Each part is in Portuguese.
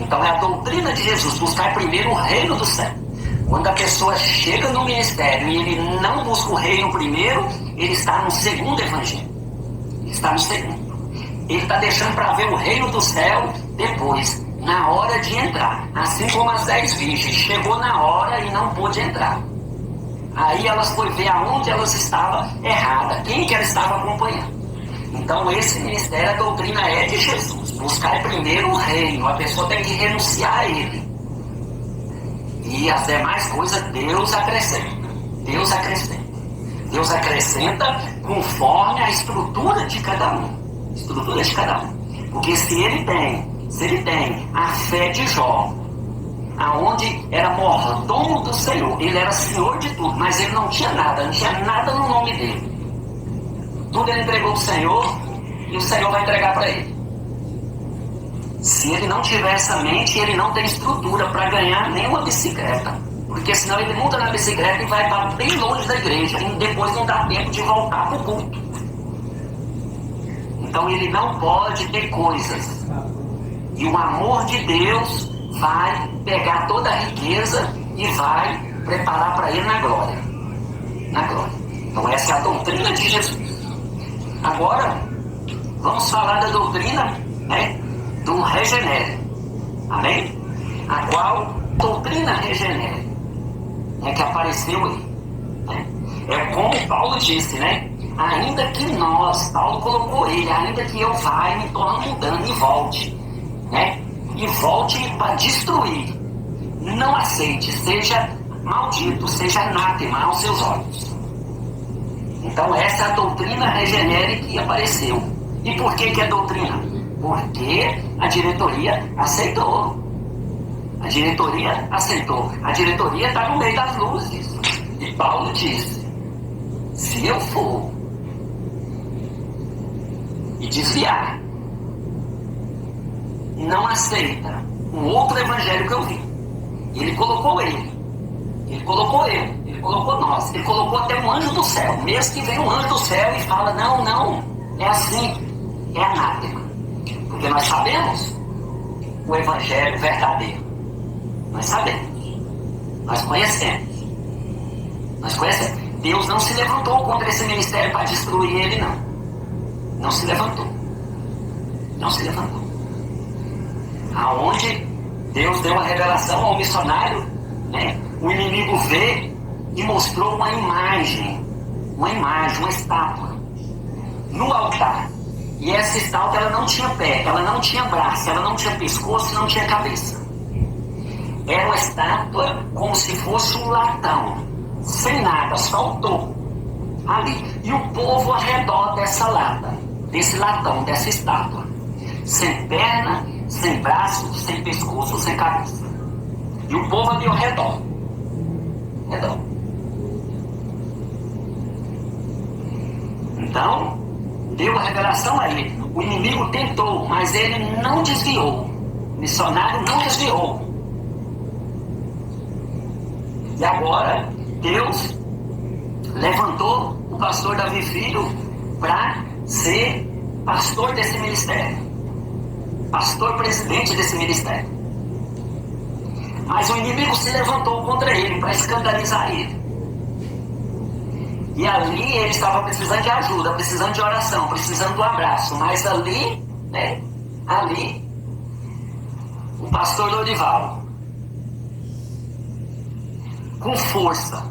Então é a doutrina de Jesus, buscar primeiro o reino do céu. Quando a pessoa chega no ministério e ele não busca o reino primeiro, ele está no segundo evangelho. Ele está no segundo. Ele está deixando para ver o reino do céu depois, na hora de entrar. Assim como as 10 virgens, chegou na hora e não pôde entrar. Aí elas foram ver aonde elas estavam erradas, quem que elas estavam acompanhando. Então esse ministério, a doutrina é de Jesus. Buscar primeiro o reino, a pessoa tem que renunciar a ele. E as demais coisas Deus acrescenta. Deus acrescenta. Deus acrescenta conforme a estrutura de cada um. Estrutura de cada um. Porque se ele tem a fé de Jó, aonde era mordomo do Senhor, ele era senhor de tudo, mas ele não tinha nada no nome dele. Tudo ele entregou para o Senhor e o Senhor vai entregar para ele. Se ele não tiver essa mente, ele não tem estrutura para ganhar nenhuma bicicleta. Porque senão ele monta na bicicleta e vai para bem longe da igreja. E depois não dá tempo de voltar para o culto. Então ele não pode ter coisas. E o amor de Deus vai pegar toda a riqueza e vai preparar para ele na glória. Na glória. Então essa é a doutrina de Jesus. Agora, vamos falar da doutrina, né, do regenere. Amém? A qual doutrina regenere é que apareceu aí. Né? É como Paulo disse, né? Ainda que nós, Paulo colocou ele, ainda que eu vá e me torne mudando e volte, né? E volte para destruir. Não aceite, seja maldito, seja anátema aos seus olhos. Então essa é a doutrina regenere que apareceu. E por que é doutrina? Porque a diretoria aceitou. A diretoria aceitou. A diretoria está no meio das luzes. E Paulo disse: se eu for e desviar, não aceita um outro evangelho que eu vi. Ele colocou ele. Ele colocou eu. Ele colocou nós. Ele colocou até um anjo do céu. Mesmo que venha um anjo do céu e fala: não, é assim. É anátema. Porque nós sabemos o evangelho verdadeiro. Nós sabemos. Nós conhecemos. Nós conhecemos. Deus não se levantou contra esse ministério para destruir ele, não. Não se levantou. Não se levantou. Aonde Deus deu a revelação ao missionário, né? O inimigo veio e mostrou uma imagem, uma estátua no altar. E essa estátua, ela não tinha pé, ela não tinha braço, ela não tinha pescoço, não tinha cabeça. Era uma estátua como se fosse um latão, sem nada, só o topo ali. E o povo ao redor dessa lata, desse latão, dessa estátua, sem perna, sem braço, sem pescoço, sem cabeça. E o povo ali ao redor. Então, deu a revelação a ele. O inimigo tentou, mas ele não desviou. O missionário não desviou. E agora, Deus levantou o pastor Davi Filho para ser pastor desse ministério. Pastor presidente desse ministério. Mas o inimigo se levantou contra ele para escandalizar ele. E ali ele estava precisando de ajuda, precisando de oração, precisando do abraço. Mas ali, né? Ali, o pastor Lorival, com força,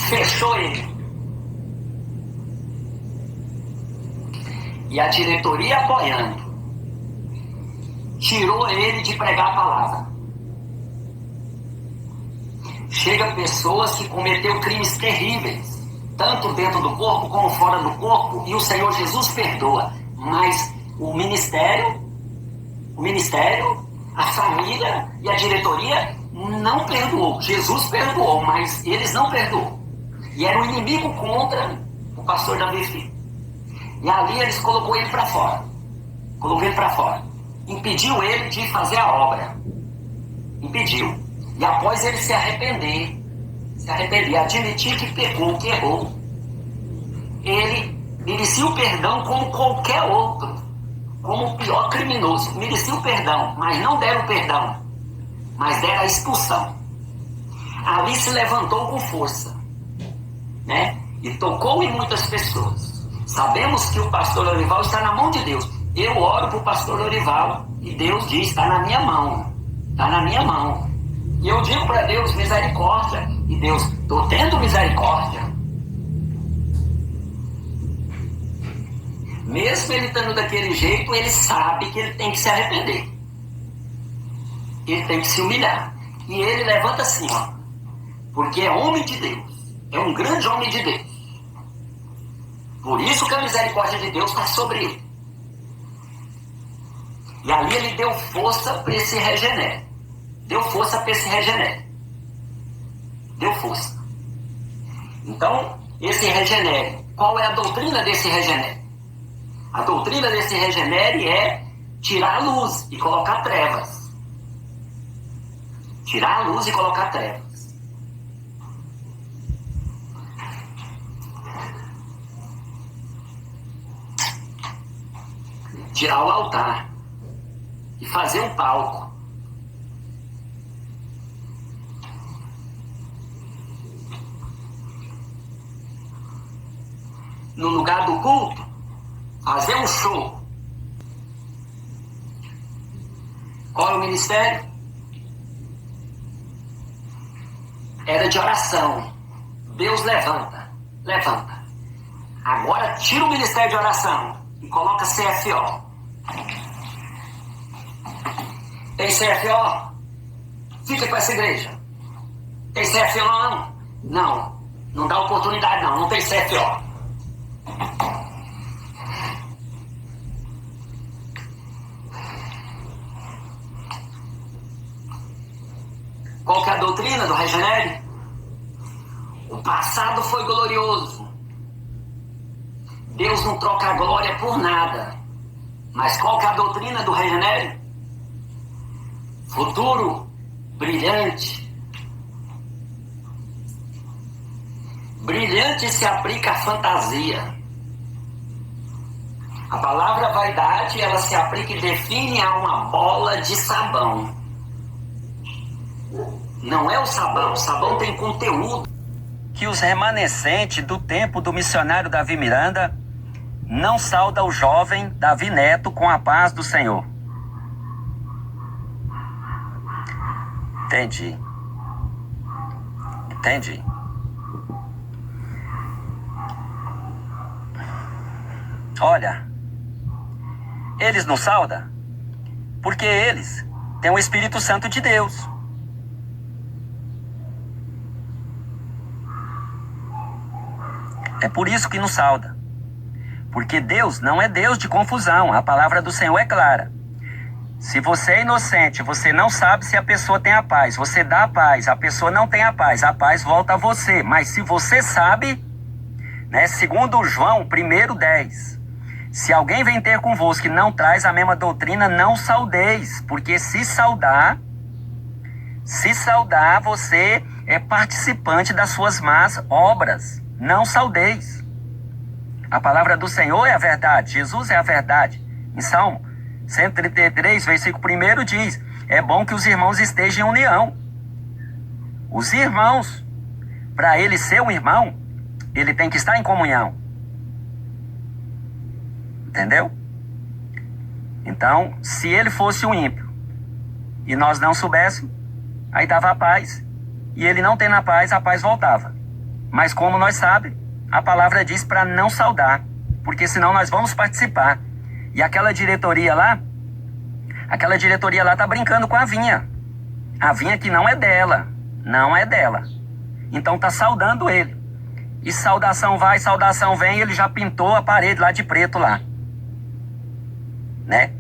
fechou ele. E a diretoria apoiando, tirou ele de pregar a palavra. Chega pessoas que cometeram crimes terríveis, tanto dentro do corpo como fora do corpo, e o Senhor Jesus perdoa. Mas o ministério, a família e a diretoria não perdoou. Jesus perdoou, mas eles não perdoou. E era um inimigo contra o pastor Davi Filho. E ali eles colocou ele para fora. Impediu ele de fazer a obra. Impediu. E após ele se arrepender, admitir que pecou, que errou, ele merecia o perdão como qualquer outro. como o pior criminoso. Merecia o perdão, mas não deram o perdão, mas deram a expulsão. Ali se levantou com força, né? E tocou em muitas pessoas. Sabemos que o pastor Lorival está na mão de Deus. Eu oro para o pastor Lorival e Deus diz: está na minha mão, está na minha mão. E eu digo para Deus: misericórdia. E Deus: estou tendo misericórdia. Mesmo ele estando daquele jeito, ele sabe que ele tem que se arrepender. Ele tem que se humilhar. E ele levanta assim, ó, porque é homem de Deus. É um grande homem de Deus. Por isso que a misericórdia de Deus está sobre ele. E ali ele deu força para esse regenere. Deu força para esse regenere. Deu força. Então, esse regenere, qual é a doutrina desse regenere? A doutrina desse regenere é tirar a luz e colocar trevas. Tirar a luz e colocar trevas. Tirar o altar e fazer um palco. No lugar do culto, fazer um show. Qual é o ministério? Era de oração. Deus levanta. Agora tira o ministério de oração e coloca CFO. Tem CFO? Fica com essa igreja. Tem CFO não? Não. Não dá oportunidade não. Não tem CFO. Qual que é a doutrina do regenere? O passado foi glorioso. Deus não troca a glória por nada. Mas qual que é a doutrina do regenere? Futuro brilhante. Brilhante se aplica à fantasia. A palavra vaidade, ela se aplica e define a uma bola de sabão. Não é o sabão tem conteúdo. Que os remanescentes do tempo do missionário Davi Miranda não sauda o jovem Davi Neto com a paz do Senhor. Entendi. Olha, eles não saudam porque eles têm o Espírito Santo de Deus. É por isso que não sauda. Porque Deus não é Deus de confusão. A palavra do Senhor é clara. Se você é inocente, você não sabe se a pessoa tem a paz. Você dá a paz, a pessoa não tem a paz volta a você. Mas se você sabe, né, segundo João 1:10, se alguém vem ter convosco e não traz a mesma doutrina, não saudeis. Porque se saudar, você é participante das suas más obras. Não saudeis. A palavra do Senhor é a verdade. Jesus é a verdade. Em Salmo 133, versículo 1 diz: é bom que os irmãos estejam em união. Os irmãos, para ele ser um irmão, ele tem que estar em comunhão. Entendeu? Então, se ele fosse um ímpio e nós não soubéssemos, aí dava a paz. E ele não tendo a paz voltava. Mas como nós sabemos, a palavra diz para não saudar, porque senão nós vamos participar. E aquela diretoria lá tá brincando com a vinha. A vinha que não é dela. Então tá saudando ele. E saudação vai, saudação vem, ele já pintou a parede lá de preto lá. Né?